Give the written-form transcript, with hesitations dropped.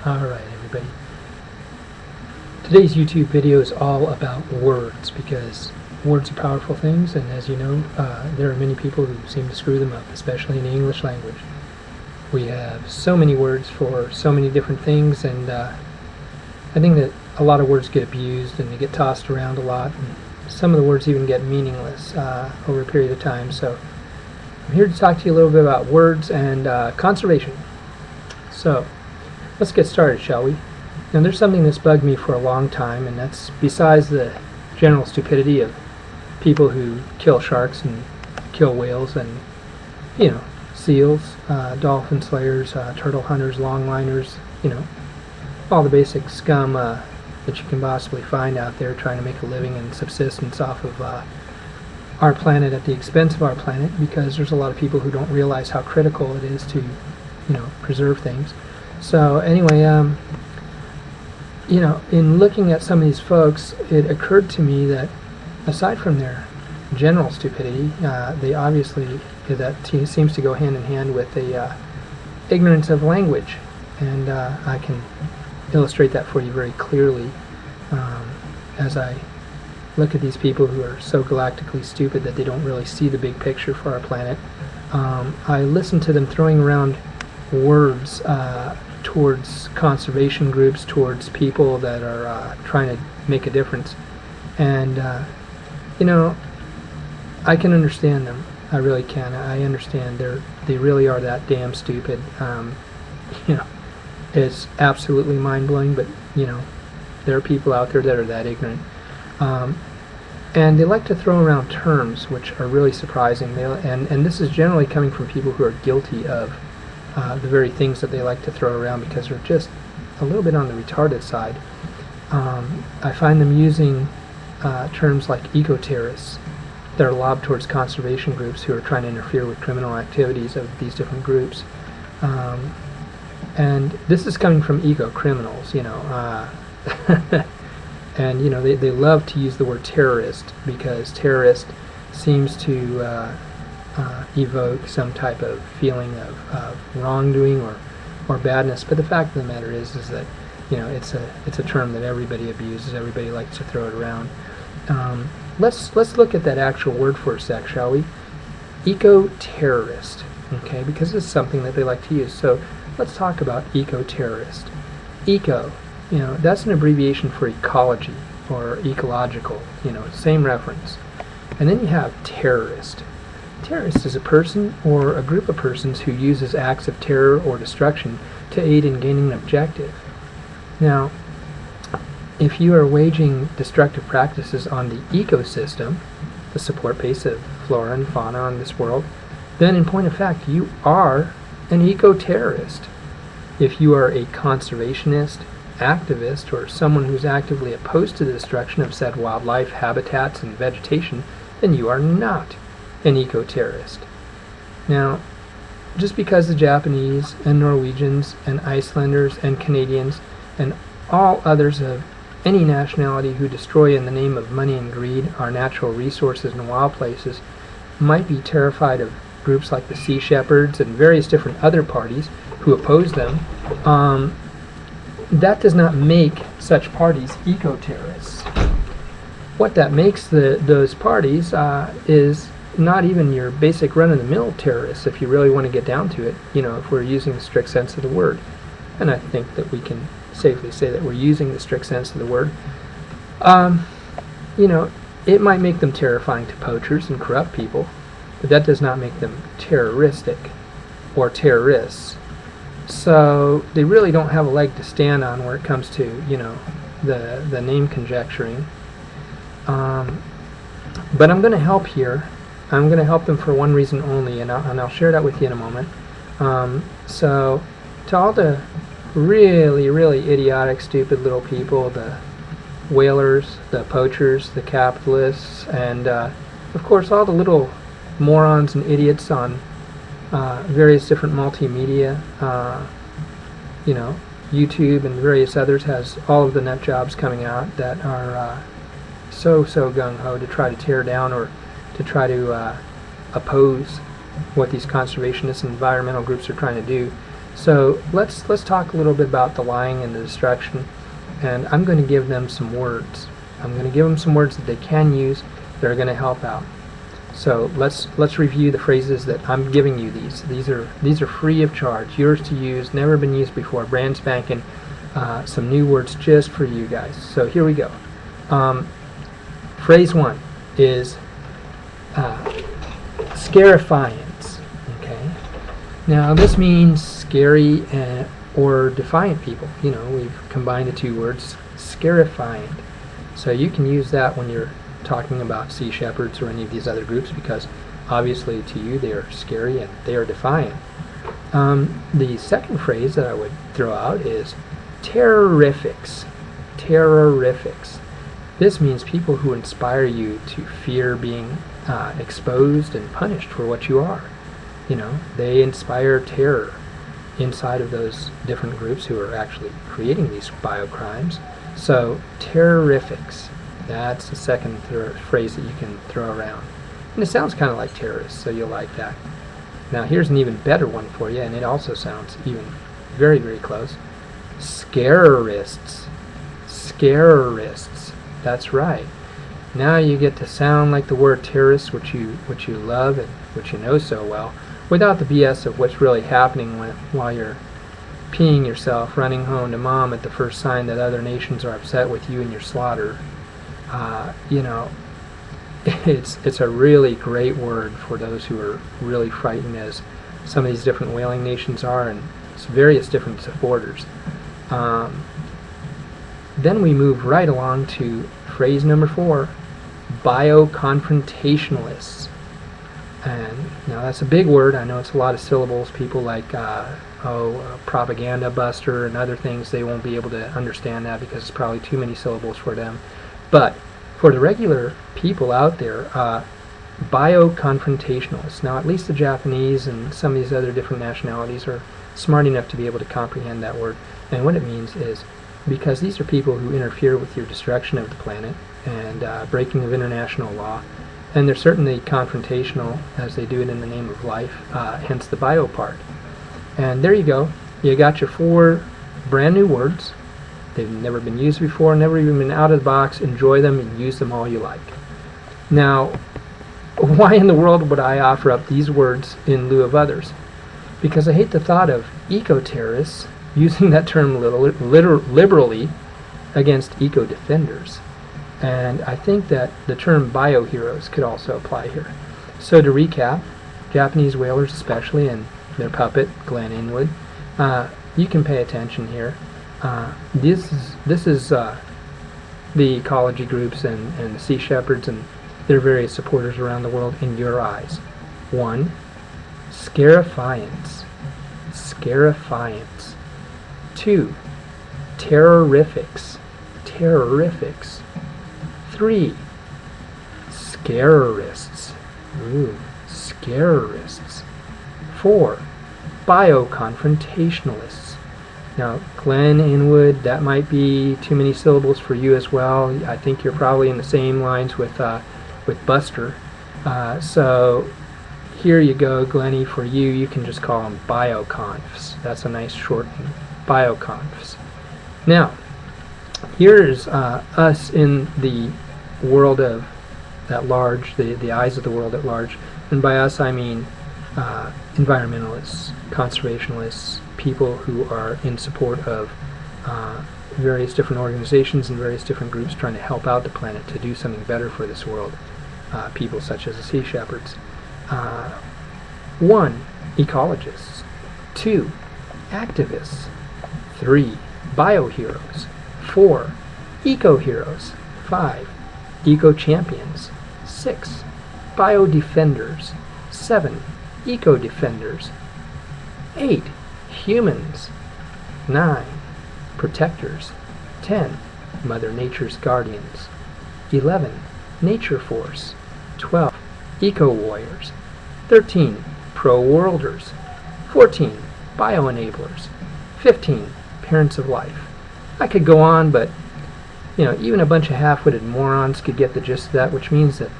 Alright everybody, today's YouTube video is all about words, because words are powerful things, and as you know, there are many people who seem to screw them up, especially in the English language. We have so many words for so many different things, and I think that a lot of words get abused and they get tossed around a lot, and some of the words even get meaningless over a period of time. So I'm here to talk to you a little bit about words and conservation. So let's get started, shall we? Now, there's something that's bugged me for a long time, and that's besides the general stupidity of people who kill sharks and kill whales and, you know, seals, dolphin slayers, turtle hunters, longliners, you know, all the basic scum that you can possibly find out there trying to make a living and subsistence off of our planet at the expense of our planet, because there's a lot of people who don't realize how critical it is to, you know, preserve things. So anyway, you know, in looking at some of these folks, it occurred to me that aside from their general stupidity, they obviously, that seems to go hand in hand with the ignorance of language, and I can illustrate that for you very clearly as I look at these people who are so galactically stupid that they don't really see the big picture for our planet. I listen to them throwing around words towards conservation groups, towards people that are trying to make a difference, and you know, I can understand them. I really can. I understand they really are that damn stupid. You know, it's absolutely mind-blowing, but you know, there are people out there that are that ignorant, and they like to throw around terms which are really surprising. And this is generally coming from people who are guilty of the very things that they like to throw around, because they're just a little bit on the retarded side. I find them using terms like ecoterrorists that are lobbed towards conservation groups who are trying to interfere with criminal activities of these different groups. And this is coming from eco-criminals, you know. And you know, they love to use the word terrorist, because terrorist seems to evoke some type of feeling of wrongdoing or badness. But the fact of the matter is that, you know, it's a term that everybody abuses. Everybody likes to throw it around. Let's look at that actual word for a sec, shall we? Eco-terrorist, okay? Because this is something that they like to use. So let's talk about eco-terrorist. Eco, you know, that's an abbreviation for ecology or ecological. You know, same reference. And then you have terrorist. Terrorist is a person or a group of persons who uses acts of terror or destruction to aid in gaining an objective. Now, if you are waging destructive practices on the ecosystem, the support base of flora and fauna on this world, then in point of fact, you are an eco-terrorist. If you are a conservationist, activist, or someone who's actively opposed to the destruction of said wildlife, habitats, and vegetation, then you are not an eco-terrorist. Now, just because the Japanese and Norwegians and Icelanders and Canadians and all others of any nationality who destroy in the name of money and greed our natural resources and wild places might be terrified of groups like the Sea Shepherds and various different other parties who oppose them, that does not make such parties eco-terrorists. What that makes those parties is not even your basic run-of-the-mill terrorists, if you really want to get down to it, you know, if we're using the strict sense of the word. And I think that we can safely say that we're using the strict sense of the word. You know, it might make them terrifying to poachers and corrupt people, but that does not make them terroristic or terrorists. So they really don't have a leg to stand on where it comes to, you know, the name conjecturing. But I'm going to help here. I'm going to help them for one reason only, and I'll share that with you in a moment. So to all the really, really idiotic, stupid little people, the whalers, the poachers, the capitalists, and of course all the little morons and idiots on various different multimedia, you know, YouTube and various others has all of the nut jobs coming out that are so gung-ho to try to tear down or to try to oppose what these conservationists and environmental groups are trying to do. So let's talk a little bit about the lying and the destruction, and I'm going to give them some words. I'm going to give them some words that they can use that are going to help out. So let's review the phrases that I'm giving you. These are free of charge, yours to use, never been used before, brand spanking. Some new words just for you guys. So here we go. Phrase 1 is scarifiance. Okay. Now this means scary or defiant people. You know, we've combined the two words, scarifiant. So you can use that when you're talking about Sea Shepherds or any of these other groups, because obviously to you they are scary and they are defiant. The second phrase that I would throw out is terrorifics. Terrorifics. This means people who inspire you to fear being exposed and punished for what you are. You know, they inspire terror inside of those different groups who are actually creating these biocrimes. So terrorifics. That's the second phrase that you can throw around. And it sounds kind of like terrorists, so you'll like that. Now here's an even better one for you, and it also sounds even very, very close. Scarists. Scarists. That's right. Now you get to sound like the word terrorist, which you love and which you know so well, without the BS of what's really happening while you're peeing yourself, running home to mom at the first sign that other nations are upset with you and your slaughter. You know, it's a really great word for those who are really frightened, as some of these different whaling nations are, and various different supporters. Then we move right along to phrase number 4, bioconfrontationalists. And now that's a big word. I know it's a lot of syllables. People like propaganda buster and other things, they won't be able to understand that because it's probably too many syllables for them. But for the regular people out there, bioconfrontationalists. Now at least the Japanese and some of these other different nationalities are smart enough to be able to comprehend that word. And what it means is, because these are people who interfere with your destruction of the planet and breaking of international law, and they're certainly confrontational as they do it in the name of life, hence the bio part. And there you go. You got your 4 brand new words. They've never been used before, never even been out of the box. Enjoy them and use them all you like. Now, why in the world would I offer up these words in lieu of others? Because I hate the thought of eco-terrorists using that term liberally against eco-defenders. And I think that the term bioheroes could also apply here. So to recap, Japanese whalers especially, and their puppet, Glenn Inwood, you can pay attention here. This is the ecology groups and the Sea Shepherds and their various supporters around the world in your eyes. 1, scarifiance. Scarifiance. 2, terrorifics. Terrorifics. 3, scarists. Ooh, scarists. 4, bioconfrontationalists. Now, Glenn Inwood, that might be too many syllables for you as well. I think you're probably in the same lines with Buster. So here you go, Glenny. For you, you can just call them bioconfs. That's a nice short name, bioconfs. Now, here's us in the world of at large, the eyes of the world at large. And by us, I mean environmentalists, conservationists, people who are in support of various different organizations and various different groups trying to help out the planet to do something better for this world. People such as the Sea Shepherds. 1, ecologists. 2, activists. 3, bioheroes. 4, eco-heroes. 5, eco-champions. 6, bio-defenders. 7, eco-defenders. 8, humans. 9, protectors. 10, Mother Nature's guardians. 11, nature force. 12, eco-warriors. 13, pro-worlders. 14, bio-enablers. 15, parents of life. I could go on, but you know, even a bunch of half-witted morons could get the gist of that, which means that